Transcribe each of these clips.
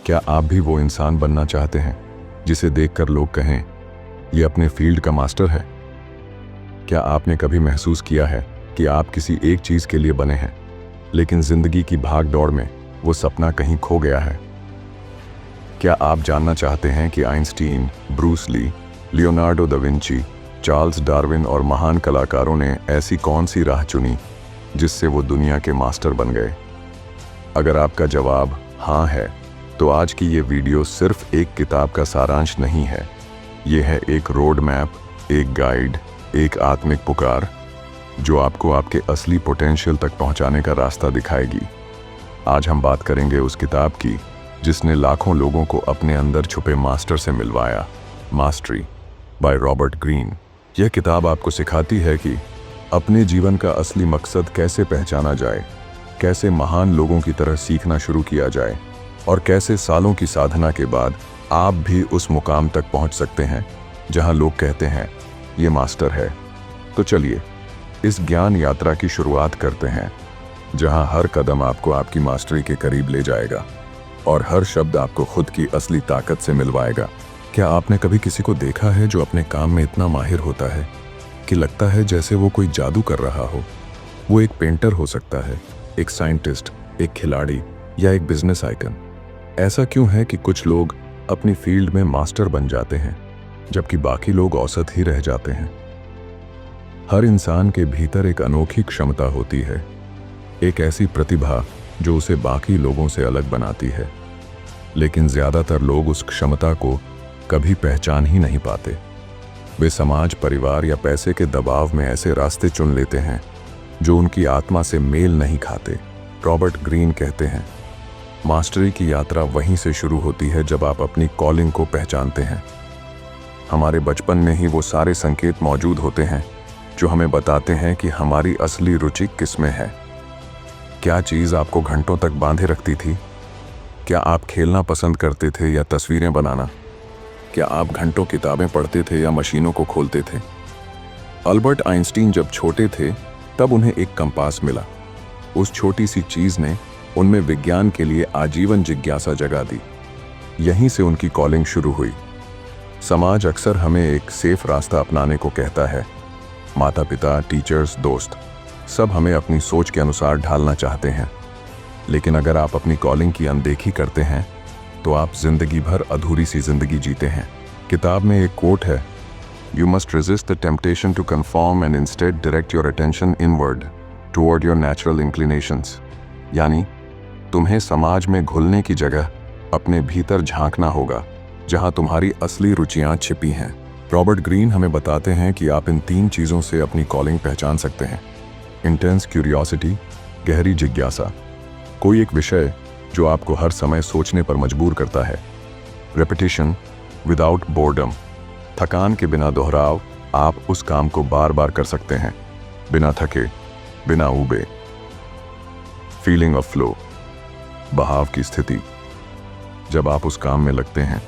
क्या आप भी वो इंसान बनना चाहते हैं जिसे देखकर लोग कहें, ये अपने फील्ड का मास्टर है? क्या आपने कभी महसूस किया है कि आप किसी एक चीज़ के लिए बने हैं, लेकिन जिंदगी की भाग दौड़ में वो सपना कहीं खो गया है? क्या आप जानना चाहते हैं कि Einstein, Bruce Lee, Leonardo da Vinci, Charles Darwin और महान कलाकारों ने ऐसी कौन सी राह चुनी जिससे वो दुनिया के मास्टर बन गए? अगर आपका जवाब हाँ है, तो आज की ये वीडियो सिर्फ एक किताब का सारांश नहीं है। ये है एक रोड मैप, एक गाइड, एक आत्मिक पुकार जो आपको आपके असली पोटेंशियल तक पहुंचाने का रास्ता दिखाएगी। आज हम बात करेंगे उस किताब की जिसने लाखों लोगों को अपने अंदर छुपे मास्टर से मिलवाया, मास्टरी बाय रॉबर्ट ग्रीन। यह किताब आपको सिखाती है कि अपने जीवन का असली मकसद कैसे पहचाना जाए, कैसे महान लोगों की तरह सीखना शुरू किया जाए और कैसे सालों की साधना के बाद आप भी उस मुकाम तक पहुंच सकते हैं जहां लोग कहते हैं ये मास्टर है। तो चलिए इस ज्ञान यात्रा की शुरुआत करते हैं, जहां हर कदम आपको आपकी मास्टरी के करीब ले जाएगा और हर शब्द आपको खुद की असली ताकत से मिलवाएगा। क्या आपने कभी किसी को देखा है जो अपने काम में इतना माहिर होता है कि लगता है जैसे वो कोई जादू कर रहा हो? वो एक पेंटर हो सकता है, एक साइंटिस्ट, एक खिलाड़ी या एक बिजनेस आइकन। ऐसा क्यों है कि कुछ लोग अपनी फील्ड में मास्टर बन जाते हैं जबकि बाकी लोग औसत ही रह जाते हैं? हर इंसान के भीतर एक अनोखी क्षमता होती है, एक ऐसी प्रतिभा जो उसे बाकी लोगों से अलग बनाती है, लेकिन ज्यादातर लोग उस क्षमता को कभी पहचान ही नहीं पाते। वे समाज, परिवार या पैसे के दबाव में ऐसे रास्ते चुन लेते हैं जो उनकी आत्मा से मेल नहीं खाते। रॉबर्ट ग्रीन कहते हैं, मास्टरी की यात्रा वहीं से शुरू होती है जब आप अपनी कॉलिंग को पहचानते हैं। हमारे बचपन में ही वो सारे संकेत मौजूद होते हैं जो हमें बताते हैं कि हमारी असली रुचि किस में है। क्या चीज़ आपको घंटों तक बांधे रखती थी? क्या आप खेलना पसंद करते थे या तस्वीरें बनाना? क्या आप घंटों किताबें पढ़ते थे या मशीनों को खोलते थे? अल्बर्ट आइंस्टीन जब छोटे थे तब उन्हें एक कंपास मिला। उस छोटी सी चीज़ ने उनमें विज्ञान के लिए आजीवन जिज्ञासा जगा दी। यहीं से उनकी कॉलिंग शुरू हुई। समाज अक्सर हमें एक सेफ रास्ता अपनाने को कहता है। माता पिता, टीचर्स, दोस्त सब हमें अपनी सोच के अनुसार ढालना चाहते हैं, लेकिन अगर आप अपनी कॉलिंग की अनदेखी करते हैं तो आप जिंदगी भर अधूरी सी जिंदगी जीते हैं। किताब में एक कोट है, you must resist the temptation to conform and instead direct your attention inward toward your natural inclinations. यानी तुम्हें समाज में घुलने की जगह अपने भीतर झांकना होगा जहां तुम्हारी असली रुचियां छिपी हैं। रॉबर्ट ग्रीन हमें बताते हैं कि आप इन 3 चीज़ों से अपनी कॉलिंग पहचान सकते हैं। इंटेंस क्यूरियोसिटी, गहरी जिज्ञासा, कोई एक विषय जो आपको हर समय सोचने पर मजबूर करता है। रेपिटेशन विदाउट बोर्डम, थकान के बिना दोहराव, आप उस काम को बार बार कर सकते हैं बिना थके, बिना ऊबे। फीलिंग ऑफ फ्लो, बहाव की स्थिति, जब आप उस काम में लगते हैं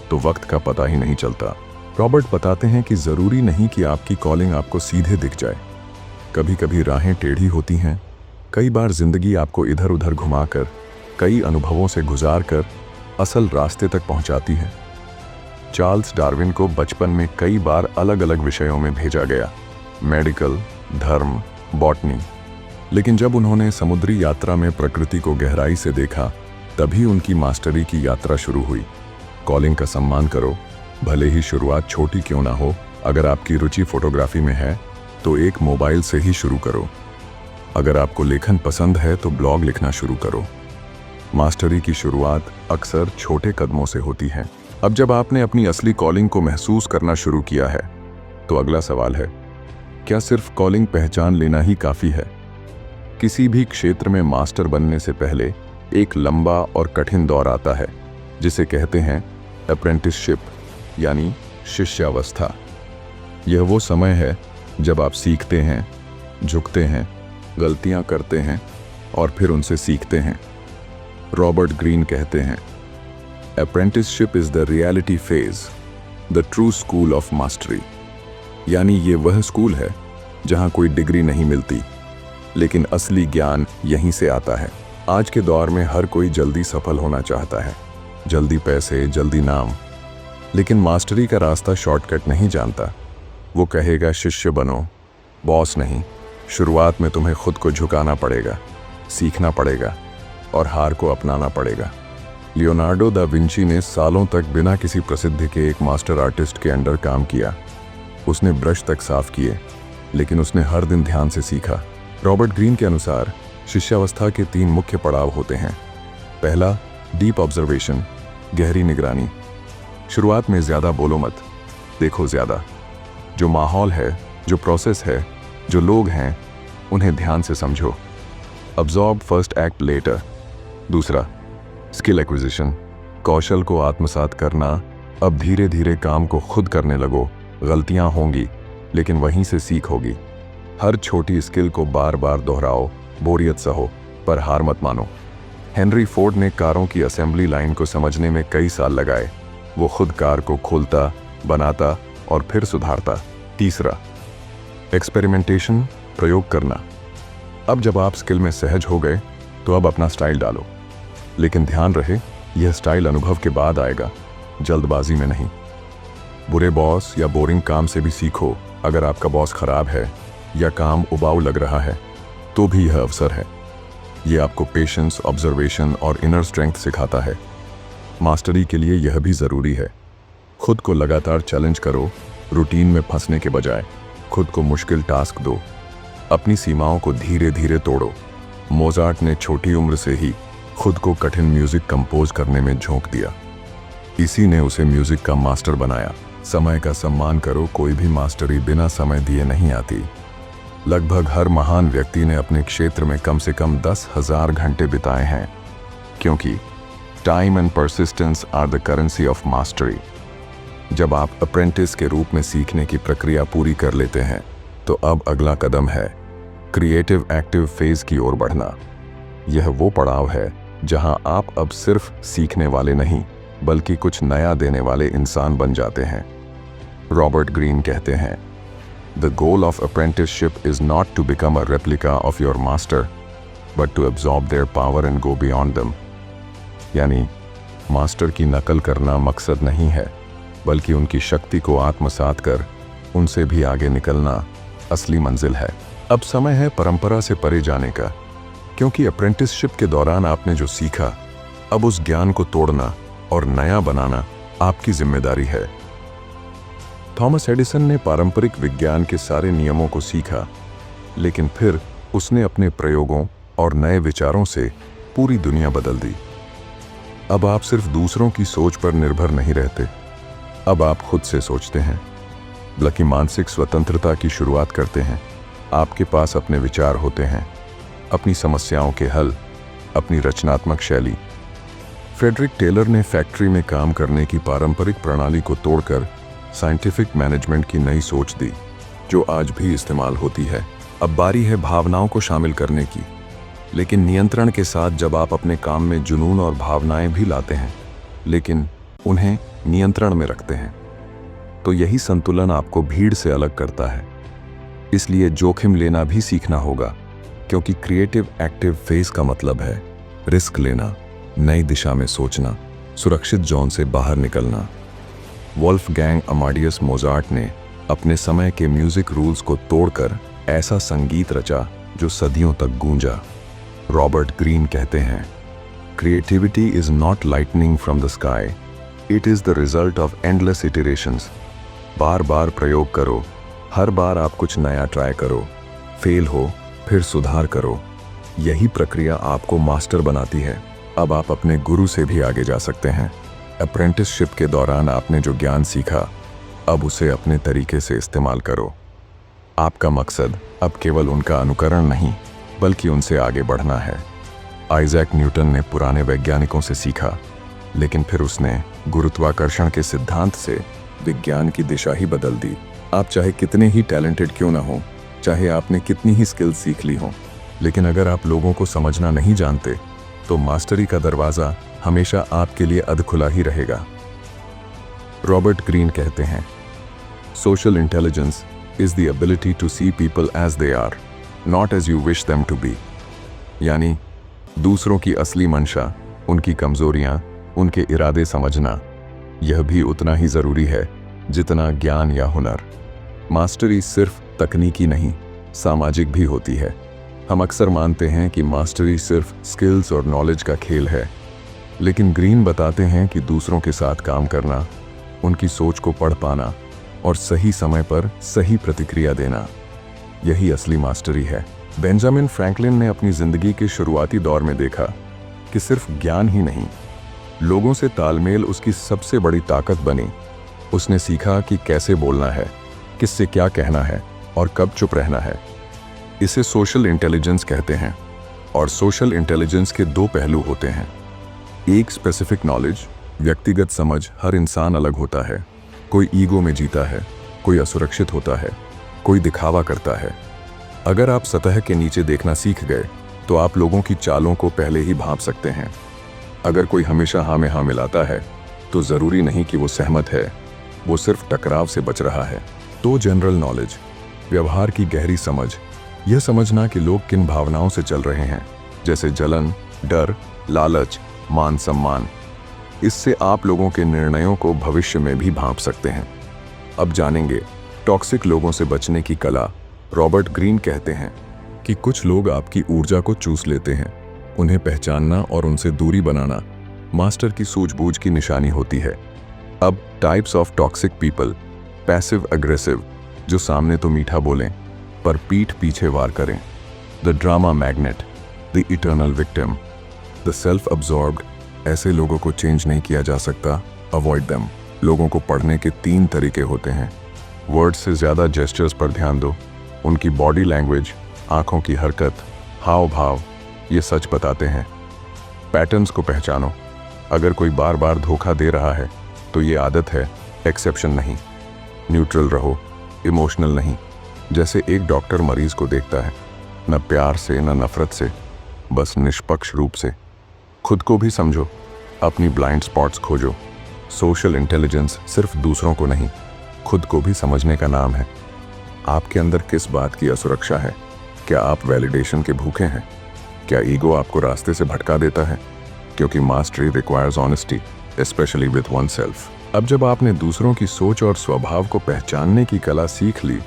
तो वक्त का पता ही नहीं चलता। रॉबर्ट बताते हैं कि ज़रूरी नहीं कि आपकी कॉलिंग आपको सीधे दिख जाए। कभी कभी राहें टेढ़ी होती हैं। कई बार जिंदगी आपको इधर उधर घुमाकर, कई अनुभवों से गुजारकर असल रास्ते तक पहुंचाती है। चार्ल्स डार्विन को बचपन में कई बार अलग अलग विषयों में भेजा गया, मेडिकल, धर्म, बॉटनी, लेकिन जब उन्होंने समुद्री यात्रा में प्रकृति को गहराई से देखा तभी उनकी मास्टरी की यात्रा शुरू हुई। कॉलिंग का सम्मान करो, भले ही शुरुआत छोटी क्यों ना हो। अगर आपकी रुचि फोटोग्राफी में है तो एक मोबाइल से ही शुरू करो। अगर आपको लेखन पसंद है तो ब्लॉग लिखना शुरू करो। मास्टरी की शुरुआत अक्सर छोटे कदमों से होती है। अब जब आपने अपनी असली कॉलिंग को महसूस करना शुरू किया है तो अगला सवाल है, क्या सिर्फ कॉलिंग पहचान लेना ही काफ़ी है? किसी भी क्षेत्र में मास्टर बनने से पहले एक लंबा और कठिन दौर आता है जिसे कहते हैं अप्रेंटिसशिप, यानी शिष्यावस्था। यह वो समय है जब आप सीखते हैं, झुकते हैं, गलतियां करते हैं और फिर उनसे सीखते हैं। रॉबर्ट ग्रीन कहते हैं, apprenticeship is the reality phase, the true school of mastery. यानी ये वह स्कूल है जहां कोई डिग्री नहीं मिलती, लेकिन असली ज्ञान यहीं से आता है। आज के दौर में हर कोई जल्दी सफल होना चाहता है, जल्दी पैसे, जल्दी नाम। लेकिन मास्टरी का रास्ता शॉर्टकट नहीं जानता। वो कहेगा शिष्य बनो, बॉस नहीं। शुरुआत में तुम्हें खुद को झुकाना पड़ेगा, सीखना पड़ेगा और हार को अपनाना पड़ेगा। लियोनार्डो दा विंची ने सालों तक बिना किसी प्रसिद्धि के एक मास्टर आर्टिस्ट के अंडर काम किया। उसने ब्रश तक साफ किए, लेकिन उसने हर दिन ध्यान से सीखा। रॉबर्ट ग्रीन के अनुसार शिष्यावस्था के 3 मुख्य पड़ाव होते हैं। पहला, डीप ऑब्जर्वेशन, गहरी निगरानी। शुरुआत में ज़्यादा बोलो मत, देखो ज़्यादा। जो माहौल है, जो प्रोसेस है, जो लोग हैं, उन्हें ध्यान से समझो। Absorb first, act later. दूसरा, स्किल एक्विजिशन, कौशल को आत्मसात करना। अब धीरे धीरे काम को खुद करने लगो। गलतियां होंगी, लेकिन वहीं से सीख होगी। हर छोटी स्किल को बार बार दोहराओ, बोरियत सहो, पर हार मत मानो। हेनरी फोर्ड ने कारों की असेंबली लाइन को समझने में कई साल लगाए। वो खुद कार को खोलता, बनाता और फिर सुधारता। तीसरा, एक्सपेरिमेंटेशन, प्रयोग करना। अब जब आप स्किल में सहज हो गए, तो अब अपना स्टाइल डालो। लेकिन ध्यान रहे, यह स्टाइल अनुभव के बाद आएगा, जल्दबाजी में नहीं। बुरे बॉस या बोरिंग काम से भी सीखो। अगर आपका बॉस खराब है या काम उबाऊ लग रहा है, तो भी यह अवसर है। यह आपको पेशेंस, ऑब्जर्वेशन और इनर स्ट्रेंथ सिखाता है। मास्टरी के लिए यह भी ज़रूरी है। खुद को लगातार चैलेंज करो, रूटीन में फंसने के बजाय। खुद को मुश्किल टास्क दो, अपनी सीमाओं को धीरे धीरे तोड़ो। मोजार्ट ने छोटी उम्र से ही खुद को कठिन म्यूजिक कंपोज करने में झोंक दिया। इसी ने उसे म्यूजिक का मास्टर बनाया। समय का सम्मान करो, कोई भी मास्टरी बिना समय दिए नहीं आती। लगभग हर महान व्यक्ति ने अपने क्षेत्र में कम से कम 10,000 घंटे बिताए हैं, क्योंकि time and persistence are the currency of mastery. जब आप अप्रेंटिस के रूप में सीखने की प्रक्रिया पूरी कर लेते हैं, तो अब अगला कदम है क्रिएटिव एक्टिव फेज की ओर बढ़ना। यह वो पड़ाव है जहां आप अब सिर्फ सीखने वाले नहीं, बल्कि कुछ नया देने वाले इंसान बन जाते हैं। रॉबर्ट ग्रीन कहते हैं, the goal of apprenticeship is not to become a replica of your master, but to absorb their power and go beyond them. यानी मास्टर की नकल करना मकसद नहीं है, बल्कि उनकी शक्ति को आत्मसात कर उनसे भी आगे निकलना असली मंजिल है। अब समय है परंपरा से परे जाने का, क्योंकि अप्रेंटिसशिप के दौरान आपने जो सीखा, अब उस ज्ञान को तोड़ना और नया बनाना आपकी जिम्मेदारी है। थॉमस एडिसन ने पारंपरिक विज्ञान के सारे नियमों को सीखा, लेकिन फिर उसने अपने प्रयोगों और नए विचारों से पूरी दुनिया बदल दी। अब आप सिर्फ दूसरों की सोच पर निर्भर नहीं रहते, अब आप खुद से सोचते हैं, बल्कि मानसिक स्वतंत्रता की शुरुआत करते हैं। आपके पास अपने विचार होते हैं, अपनी समस्याओं के हल, अपनी रचनात्मक शैली। फ्रेडरिक टेलर ने फैक्ट्री में काम करने की पारंपरिक प्रणाली को तोड़कर साइंटिफिक मैनेजमेंट की नई सोच दी, जो आज भी इस्तेमाल होती है। अब बारी है भावनाओं को शामिल करने की, लेकिन नियंत्रण के साथ। जब आप अपने काम में जुनून और भावनाएं भी लाते हैं, लेकिन उन्हें नियंत्रण में रखते हैं, तो यही संतुलन आपको भीड़ से अलग करता है। इसलिए जोखिम लेना भी सीखना होगा, क्योंकि क्रिएटिव एक्टिव फेज का मतलब है रिस्क लेना, नई दिशा में सोचना, सुरक्षित जोन से बाहर निकलना। वोल्फगैंग अमाडियस मोजार्ट ने अपने समय के म्यूजिक रूल्स को तोड़कर ऐसा संगीत रचा जो सदियों तक गूंजा। रॉबर्ट ग्रीन कहते हैं, creativity is not lightning from the sky, it is the result of endless iterations. बार बार प्रयोग करो, हर बार आप कुछ नया ट्राई करो, फेल हो फिर सुधार करो। यही प्रक्रिया आपको मास्टर बनाती है। अब आप अपने गुरु से भी आगे जा सकते हैं। अप्रेंटिसशिप के दौरान आपने जो ज्ञान सीखा, अब उसे अपने तरीके से इस्तेमाल करो। आपका मकसद अब केवल उनका अनुकरण नहीं, बल्कि उनसे आगे बढ़ना है। आइजैक न्यूटन ने पुराने वैज्ञानिकों से सीखा, लेकिन फिर उसने गुरुत्वाकर्षण के सिद्धांत से विज्ञान की दिशा ही बदल दी। आप चाहे कितने ही टैलेंटेड क्यों ना हो, चाहे आपने कितनी ही स्किल्स सीख ली हो, लेकिन अगर आप लोगों को समझना नहीं जानते, तो मास्टरी का दरवाज़ा हमेशा आपके लिए अधखुला ही रहेगा। रॉबर्ट ग्रीन कहते हैं, social intelligence is the ability to see people as they are, not as you wish them to be. यानी दूसरों की असली मंशा, उनकी कमजोरियां उनके इरादे समझना, यह भी उतना ही जरूरी है जितना ज्ञान या हुनर। मास्टरी सिर्फ तकनीकी नहीं, सामाजिक भी होती है। हम अक्सर मानते हैं कि मास्टरी सिर्फ स्किल्स और नॉलेज का खेल है, लेकिन ग्रीन बताते हैं कि दूसरों के साथ काम करना, उनकी सोच को पढ़ पाना और सही समय पर सही प्रतिक्रिया देना, यही असली मास्टरी है। बेंजामिन फ्रैंकलिन ने अपनी जिंदगी के शुरुआती दौर में देखा कि सिर्फ ज्ञान ही नहीं, लोगों से तालमेल उसकी सबसे बड़ी ताकत बनी। उसने सीखा कि कैसे बोलना है, किससे क्या कहना है और कब चुप रहना है। इसे सोशल इंटेलिजेंस कहते हैं। और सोशल इंटेलिजेंस के दो पहलू होते हैं। एक स्पेसिफिक नॉलेज, व्यक्तिगत समझ। हर इंसान अलग होता है, कोई ईगो में जीता है, कोई असुरक्षित होता है, कोई दिखावा करता है। अगर आप सतह के नीचे देखना सीख गए तो आप लोगों की चालों को पहले ही भांप सकते हैं। अगर कोई हमेशा हाँ में हाँ मिलाता है तो जरूरी नहीं कि वो सहमत है, वो सिर्फ टकराव से बच रहा है। तो जनरल नॉलेज, व्यवहार की गहरी समझ, यह समझना कि लोग किन भावनाओं से चल रहे हैं, जैसे जलन, डर, लालच, मान सम्मान। इससे आप लोगों के निर्णयों को भविष्य में भी भांप सकते हैं। अब जानेंगे टॉक्सिक लोगों से बचने की कला। रॉबर्ट ग्रीन कहते हैं कि कुछ लोग आपकी ऊर्जा को चूस लेते हैं। उन्हें पहचानना और उनसे दूरी बनाना मास्टर की सूझबूझ की निशानी होती है। अब types of toxic people. Passive aggressive, जो सामने तो मीठा बोलें पर पीठ पीछे वार करें। The drama magnet, the eternal victim, the self absorbed. ऐसे लोगों को चेंज नहीं किया जा सकता, अवॉइड देम। लोगों को पढ़ने के 3 तरीके होते हैं। वर्ड्स से ज़्यादा जेस्चर्स पर ध्यान दो। उनकी बॉडी लैंग्वेज, आंखों की हरकत, हाव भाव, ये सच बताते हैं। पैटर्न्स को पहचानो। अगर कोई बार बार धोखा दे रहा है तो ये आदत है, एक्सेप्शन नहीं। न्यूट्रल रहो, इमोशनल नहीं। जैसे एक डॉक्टर मरीज को देखता है, न प्यार से न नफरत से, बस निष्पक्ष रूप से। खुद को भी समझो, अपनी ब्लाइंड स्पॉट्स खोजो। सोशल इंटेलिजेंस सिर्फ दूसरों को नहीं, खुद को भी समझने का नाम है। आपके अंदर किस बात की असुरक्षा है? क्या आप वैलिडेशन के भूखे हैं? क्या ईगो आपको रास्ते से भटका देता है? क्योंकि mastery requires honesty, specially with one self. अब जब आपने दूसरों की सोच और स्वभाव को पहचानने की कला सीख ली,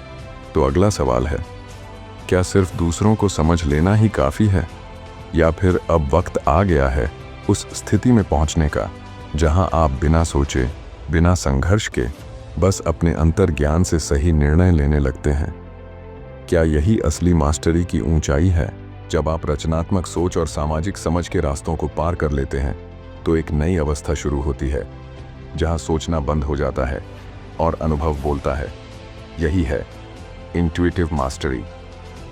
तो अगला सवाल है, क्या सिर्फ दूसरों को समझ लेना ही काफ़ी है? या फिर अब वक्त आ गया है उस स्थिति में पहुंचने का जहां आप बिना सोचे, बिना संघर्ष के, बस अपने अंतर ज्ञान से सही निर्णय लेने लगते हैं? क्या यही असली मास्टरी की ऊंचाई है? जब आप रचनात्मक सोच और सामाजिक समझ के रास्तों को पार कर लेते हैं तो एक नई अवस्था शुरू होती है, जहां सोचना बंद हो जाता है और अनुभव बोलता है। यही है इंट्यूटिव मास्टरी,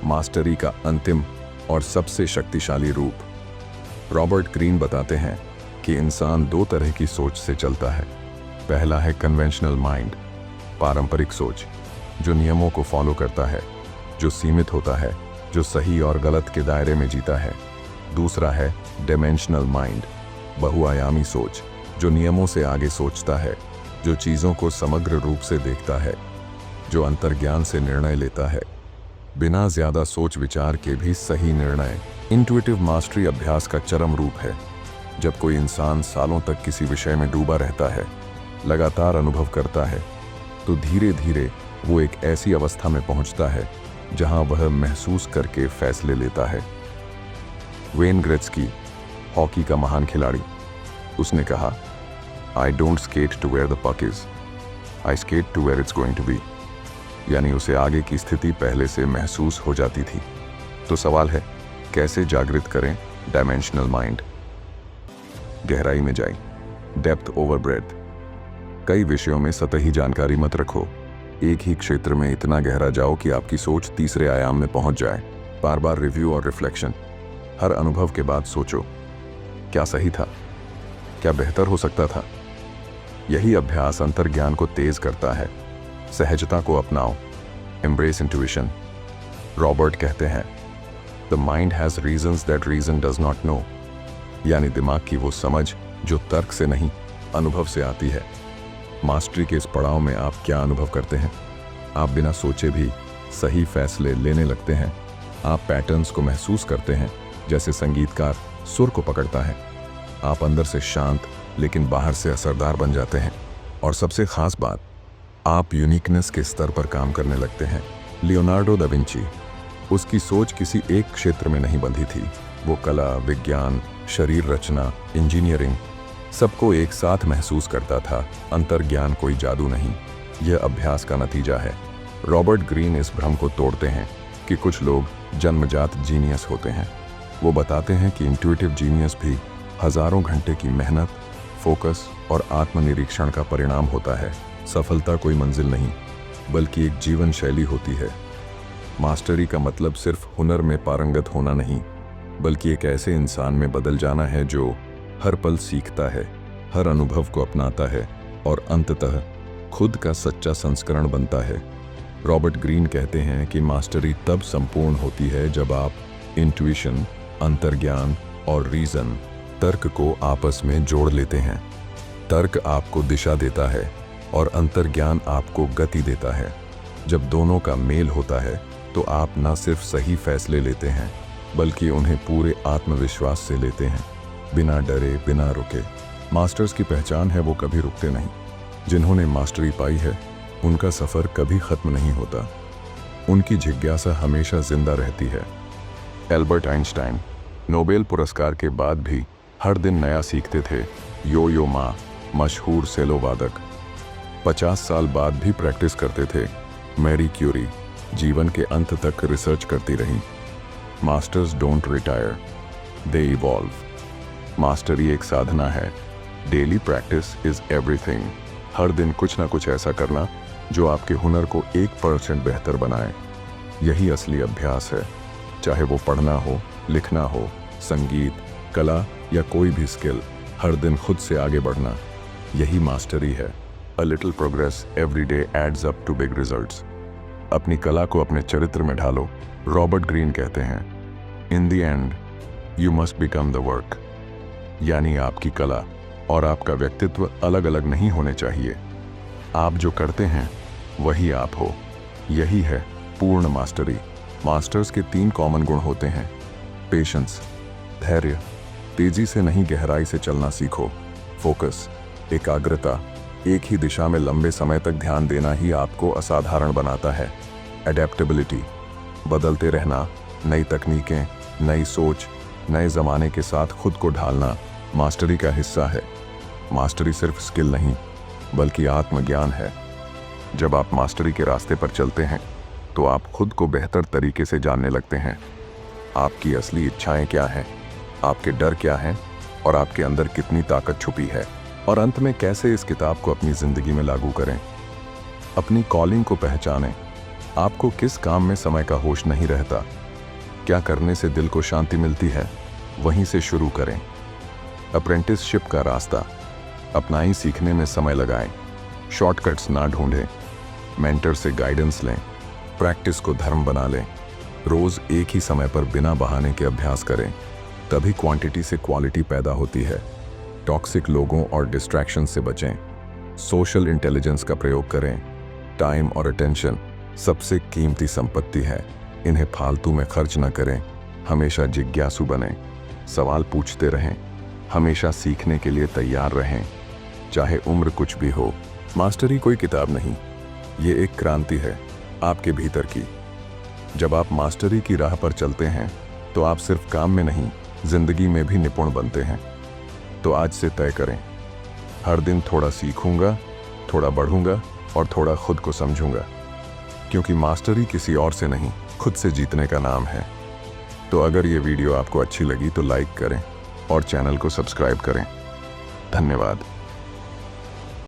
मास्टरी का अंतिम और सबसे शक्तिशाली रूप। रॉबर्ट ग्रीन बताते हैं कि इंसान 2 तरह की सोच से चलता है। पहला है कन्वेंशनल माइंड, पारंपरिक सोच, जो नियमों को फॉलो करता है, जो सीमित होता है, जो सही और गलत के दायरे में जीता है। दूसरा है डायमेंशनल माइंड, बहुआयामी सोच, जो नियमों से आगे सोचता है, जो चीज़ों को समग्र रूप से देखता है, जो अंतर्ज्ञान से निर्णय लेता है, बिना ज़्यादा सोच विचार के भी सही निर्णय। इंट्यूटिव मास्टरी अभ्यास का चरम रूप है। जब कोई इंसान सालों तक किसी विषय में डूबा रहता है, लगातार अनुभव करता है, तो धीरे धीरे वो एक ऐसी अवस्था में पहुंचता है जहां वह महसूस करके फैसले लेता है। वेन ग्रेट्स्की, हॉकी का महान खिलाड़ी, उसने कहा, I don't skate to where the puck is, I skate to where it's going to be. यानी उसे आगे की स्थिति पहले से महसूस हो जाती थी। तो सवाल है, कैसे जागृत करें डायमेंशनल माइंड? गहराई में जाएं, डेप्थ ओवर ब्रेथ। कई विषयों में सतही जानकारी मत रखो। एक ही क्षेत्र में इतना गहरा जाओ कि आपकी सोच तीसरे आयाम में पहुंच जाए। बार बार रिव्यू और रिफ्लेक्शन। हर अनुभव के बाद सोचो, क्या सही था? क्या बेहतर हो सकता था? यही अभ्यास अंतर्ज्ञान को तेज करता है। सहजता को अपनाओ, एम्ब्रेस इंट्यूशन। रॉबर्ट कहते हैं, the mind has reasons that reason does not know. यानी दिमाग की वो समझ जो तर्क से नहीं, अनुभव से आती है। मास्टरी के इस पड़ाव में आप क्या अनुभव करते हैं? आप बिना सोचे भी सही फैसले लेने लगते हैं। आप पैटर्न्स को महसूस करते हैं, जैसे संगीतकार सुर को पकड़ता है। आप अंदर से शांत, लेकिन बाहर से असरदार बन जाते हैं। और सबसे खास बात, आप यूनिकनेस के स्तर पर काम करने लगते हैं। लियोनार्डो दा विंची, उसकी सोच किसी एक क्षेत्र में नहीं बंधी थी। वो कला, विज्ञान, शरीर रचना, इंजीनियरिंग सबको एक साथ महसूस करता था। अंतर्ज्ञान कोई जादू नहीं, यह अभ्यास का नतीजा है। रॉबर्ट ग्रीन इस भ्रम को तोड़ते हैं कि कुछ लोग जन्मजात जीनियस होते हैं। वो बताते हैं कि इंट्यूटिव जीनियस भी हजारों घंटे की मेहनत, फोकस और आत्मनिरीक्षण का परिणाम होता है। सफलता कोई मंजिल नहीं, बल्कि एक जीवन शैली होती है। मास्टरी का मतलब सिर्फ हुनर में पारंगत होना नहीं, बल्कि एक ऐसे इंसान में बदल जाना है जो हर पल सीखता है, हर अनुभव को अपनाता है और अंततः खुद का सच्चा संस्करण बनता है। रॉबर्ट ग्रीन कहते हैं कि मास्टरी तब संपूर्ण होती है जब आप इंट्यूशन, अंतर्ज्ञान और रीजन, तर्क को आपस में जोड़ लेते हैं। तर्क आपको दिशा देता है और अंतर्ज्ञान आपको गति देता है। जब दोनों का मेल होता है तो आप न सिर्फ सही फैसले लेते हैं, बल्कि उन्हें पूरे आत्मविश्वास से लेते हैं, बिना डरे, बिना रुके। मास्टर्स की पहचान है वो कभी रुकते नहीं। जिन्होंने मास्टरी पाई है उनका सफ़र कभी ख़त्म नहीं होता। उनकी जिज्ञासा हमेशा जिंदा रहती है। एल्बर्ट आइंस्टाइन नोबेल पुरस्कार के बाद भी हर दिन नया सीखते थे। यो मा, मशहूर सेलो वादक, 50 साल बाद भी प्रैक्टिस करते थे। मैरी क्यूरी जीवन के अंत तक रिसर्च करती रहीं। Masters don't retire, they evolve. Mastery एक साधना है। Daily practice is everything. हर दिन कुछ ना कुछ ऐसा करना जो आपके हुनर को 1% बेहतर बनाए। यही असली अभ्यास है। चाहे वो पढ़ना हो, लिखना हो, संगीत, कला या कोई भी स्किल, हर दिन खुद से आगे बढ़ना, यही मास्टरी है। A little progress every day adds up to big results. अपनी कला को अपने चरित्र में ढालो। रॉबर्ट ग्रीन कहते हैं, In the end, you must become the work. यानी आपकी कला और आपका व्यक्तित्व अलग अलग नहीं होने चाहिए। आप जो करते हैं वही आप हो। यही है पूर्ण मास्टरी। मास्टर्स के 3 कॉमन गुण होते हैं। पेशेंस, धैर्य, तेजी से नहीं गहराई से चलना सीखो। फोकस, एकाग्रता, एक ही दिशा में लंबे समय तक ध्यान देना ही आपको असाधारण बनाता है। एडेप्टेबिलिटी, बदलते रहना, नई तकनीकें, नई सोच, नए ज़माने के साथ खुद को ढालना मास्टरी का हिस्सा है। मास्टरी सिर्फ स्किल नहीं, बल्कि आत्मज्ञान है। जब आप मास्टरी के रास्ते पर चलते हैं तो आप खुद को बेहतर तरीके से जानने लगते हैं। आपकी असली इच्छाएं क्या हैं, आपके डर क्या हैं और आपके अंदर कितनी ताकत छुपी है। और अंत में कैसे इस किताब को अपनी ज़िंदगी में लागू करें। अपनी कॉलिंग को पहचानें। आपको किस काम में समय का होश नहीं रहता, क्या करने से दिल को शांति मिलती है, वहीं से शुरू करें। अप्रेंटिसशिप का रास्ता अपनाई, सीखने में समय लगाएं, शॉर्टकट्स ना ढूंढें, मेंटर से गाइडेंस लें, प्रैक्टिस को धर्म बना लें। रोज़ एक ही समय पर बिना बहाने के अभ्यास करें, तभी क्वांटिटी से क्वालिटी पैदा होती है। टॉक्सिक लोगों और डिस्ट्रैक्शन से बचें। सोशल इंटेलिजेंस का प्रयोग करें। टाइम और अटेंशन सबसे कीमती संपत्ति है, इन्हें फालतू में खर्च न करें। हमेशा जिज्ञासु बनें, सवाल पूछते रहें, हमेशा सीखने के लिए तैयार रहें, चाहे उम्र कुछ भी हो। मास्टरी कोई किताब नहीं, ये एक क्रांति है आपके भीतर की। जब आप मास्टरी की राह पर चलते हैं तो आप सिर्फ काम में नहीं, जिंदगी में भी निपुण बनते हैं। तो आज से तय करें, हर दिन थोड़ा सीखूंगा, थोड़ा बढ़ूंगा और थोड़ा खुद को समझूंगा, क्योंकि मास्टरी किसी और से नहीं, खुद से जीतने का नाम है। तो अगर ये वीडियो आपको अच्छी लगी तो लाइक करें और चैनल को सब्सक्राइब करें। धन्यवाद।